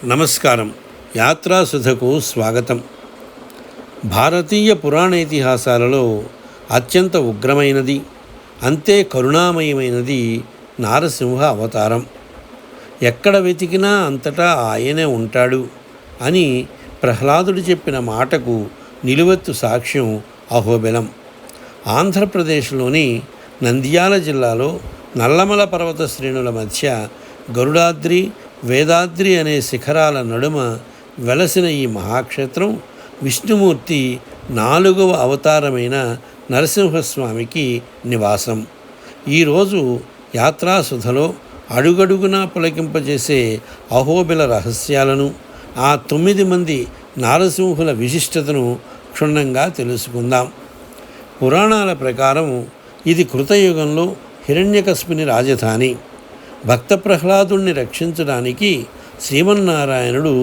నమస్కారం. యాత్రాసుధకు స్వాగతం. భారతీయ పురాణ ఇతిహాసాలలో అత్యంత ఉగ్రమైనది, అంతే కరుణామయమైనది నారసింహ అవతారం. ఎక్కడ వెతికినా అంతటా ఆయనే ఉంటాడు అని ప్రహ్లాదుడు చెప్పిన మాటకు నిలువెత్తు సాక్ష్యం అహోబిలం. ఆంధ్రప్రదేశ్లోని నంద్యాల జిల్లాలో నల్లమల పర్వత శ్రేణుల మధ్య గరుడాద్రి, వేదాద్రి అనే శిఖరాల నడుమ వెలసిన ఈ మహాక్షేత్రం విష్ణుమూర్తి 4వ అవతారమైన నరసింహస్వామికి నివాసం. ఈరోజు యాత్రాసుధలో అడుగడుగునా పులకింపజేసే అహోబిల రహస్యాలను, ఆ 9 మంది నారసింహుల విశిష్టతను క్షుణ్ణంగా తెలుసుకుందాం. పురాణాల ప్రకారం ఇది కృతయుగంలో హిరణ్యకశిపుని రాజధాని. భక్త ప్రహ్లాదుణ్ణి రక్షించడానికి శ్రీమన్నారాయణుడు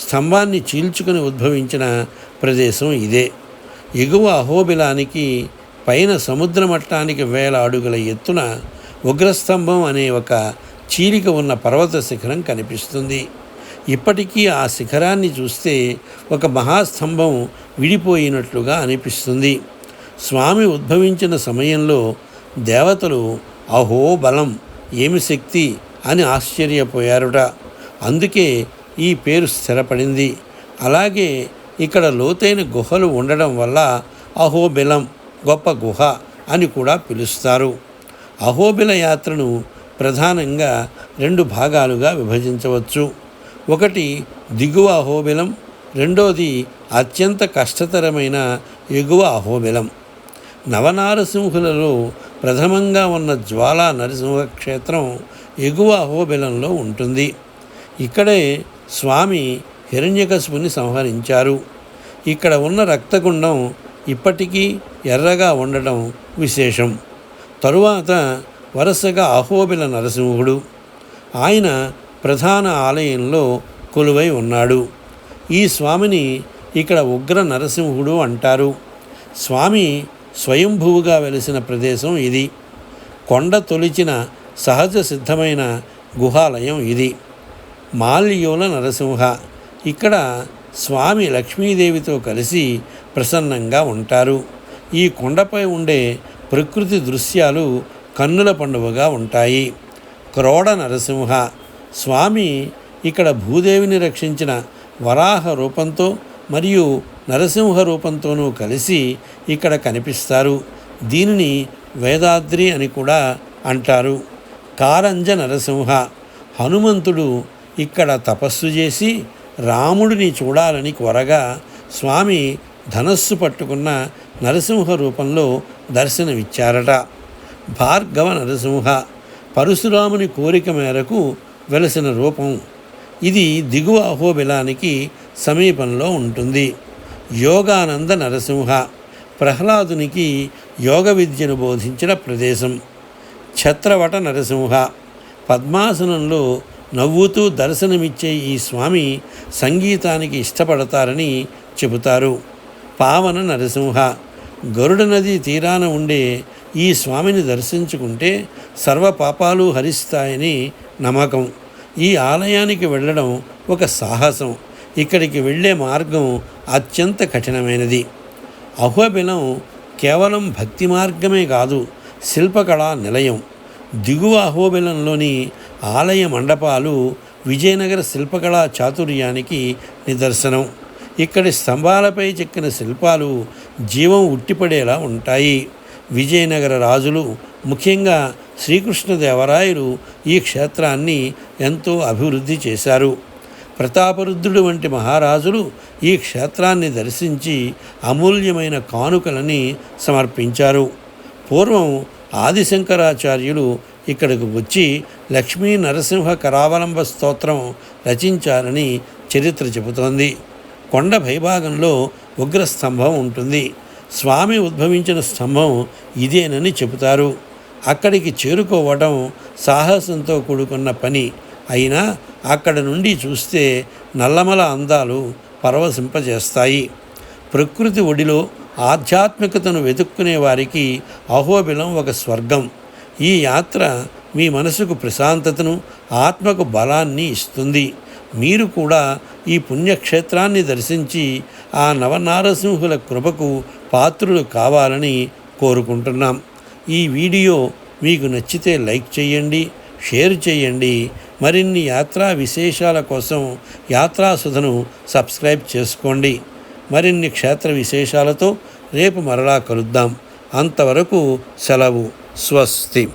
స్తంభాన్ని చీల్చుకుని ఉద్భవించిన ప్రదేశం ఇదే. ఎగువ అహోబిలానికి పైన సముద్ర మట్టానికి 1000 అడుగుల ఎత్తున ఉగ్రస్తంభం అనే ఒక చీలిక ఉన్న పర్వత శిఖరం కనిపిస్తుంది. ఇప్పటికీ ఆ శిఖరాన్ని చూస్తే ఒక మహాస్తంభం విడిపోయినట్లుగా అనిపిస్తుంది. స్వామి ఉద్భవించిన సమయంలో దేవతలు అహో బలం, ఏమి శక్తి అని ఆశ్చర్యపోయారుట. అందుకే ఈ పేరు స్థిరపడింది. అలాగే ఇక్కడ లోతైన గుహలు ఉండడం వల్ల అహోబిలం, గొప్ప గుహ అని కూడా పిలుస్తారు. అహోబిల యాత్రను ప్రధానంగా 2 భాగాలుగా విభజించవచ్చు. ఒకటి దిగువ అహోబిలం, రెండోది అత్యంత కష్టతరమైన ఎగువ అహోబిలం. నవనారసింహులలో ప్రథమంగా ఉన్న జ్వాలా నరసింహ క్షేత్రం ఎగువ అహోబిలంలో ఉంటుంది. ఇక్కడే స్వామి హిరణ్యకశిపుని సంహరించారు. ఇక్కడ ఉన్న రక్తగుండం ఇప్పటికీ ఎర్రగా ఉండడం విశేషం. తరువాత వరుసగా అహోబిల నరసింహుడు, ఆయన ప్రధాన ఆలయంలో కొలువై ఉన్నాడు. ఈ స్వామిని ఇక్కడ ఉగ్ర నరసింహుడు అంటారు. స్వామి స్వయంభువుగా వెలిసిన ప్రదేశం ఇది. కొండ తొలిచిన సహజ సిద్ధమైన గుహాలయం ఇది. మాల్యోల నరసింహ, ఇక్కడ స్వామి లక్ష్మీదేవితో కలిసి ప్రసన్నంగా ఉంటారు. ఈ కొండపై ఉండే ప్రకృతి దృశ్యాలు కన్నుల పండువగా ఉంటాయి. క్రోడ నరసింహ, స్వామి ఇక్కడ భూదేవిని రక్షించిన వరాహ రూపంతో మరియు నరసింహ రూపంతోనూ కలిసి ఇక్కడ కనిపిస్తారు. దీనిని వేదాద్రి అని కూడా అంటారు. కారంజ నరసింహ, హనుమంతుడు ఇక్కడ తపస్సు చేసి రాముడిని చూడాలని కోరగా స్వామి ధనస్సు పట్టుకున్న నరసింహ రూపంలో దర్శనమిచ్చారట. భార్గవ నరసింహ, పరశురాముని కోరిక మేరకు వెలసిన రూపం. ఇది దిగువ అహోబిలానికి సమీపంలో ఉంటుంది. యోగానంద నరసింహ, ప్రహ్లాదునికి యోగ విద్యను బోధించిన ప్రదేశం. ఛత్రవట నరసింహ, పద్మాసనంలో నవ్వుతూ దర్శనమిచ్చే ఈ స్వామి సంగీతానికి ఇష్టపడతారని చెబుతారు. పావన నరసింహ, గరుడ నది తీరాన ఉండే ఈ స్వామిని దర్శించుకుంటే సర్వ పాపాలు హరిస్తాయని నమ్మకం. ఈ ఆలయానికి వెళ్ళడం ఒక సాహసం. ఇక్కడికి వెళ్ళే మార్గం అత్యంత కఠినమైనది. అహోబిలం కేవలం భక్తి మార్గమే కాదు, శిల్పకళా నిలయం. దిగువ అహోబిలంలోని ఆలయ మండపాలు విజయనగర శిల్పకళా చాతుర్యానికి నిదర్శనం. ఇక్కడి స్తంభాలపై చెక్కిన శిల్పాలు జీవం ఉట్టిపడేలా ఉంటాయి. విజయనగర రాజులు, ముఖ్యంగా శ్రీకృష్ణదేవరాయలు ఈ క్షేత్రాన్ని ఎంతో అభివృద్ధి చేశారు. ప్రతాపరుద్రుడు వంటి మహారాజులు ఈ క్షేత్రాన్ని దర్శించి అమూల్యమైన కానుకలని సమర్పించారు. పూర్వం ఆదిశంకరాచార్యులు ఇక్కడికి వచ్చి లక్ష్మీ నరసింహ కరావలంబ స్తోత్రం రచించారని చరిత్ర చెబుతోంది. కొండ భైభాగంలో ఉగ్రస్తంభం ఉంటుంది. స్వామి ఉద్భవించిన స్తంభం ఇదేనని చెబుతారు. అక్కడికి చేరుకోవడం సాహసంతో కూడుకున్న పని అయినా అక్కడ నుండి చూస్తే నల్లమల అందాలు పరవశింపజేస్తాయి. ప్రకృతి ఒడిలో ఆధ్యాత్మికతను వెతుక్కునే వారికి అహోబిలం ఒక స్వర్గం. ఈ యాత్ర మీ మనసుకు ప్రశాంతతను, ఆత్మకు బలాన్ని ఇస్తుంది. మీరు కూడా ఈ పుణ్యక్షేత్రాన్ని దర్శించి ఆ నవనారసింహుల కృపకు పాత్రులు కావాలని కోరుకుంటున్నాం. ఈ వీడియో మీకు నచ్చితే లైక్ చేయండి, షేర్ చేయండి. మరిన్ని యాత్రా విశేషాల కోసం యాత్రాసుధను సబ్స్క్రైబ్ చేసుకోండి. మరిన్ని క్షేత్ర విశేషాలతో రేపు మరలా కలుద్దాం. అంతవరకు సెలవు. స్వస్తి.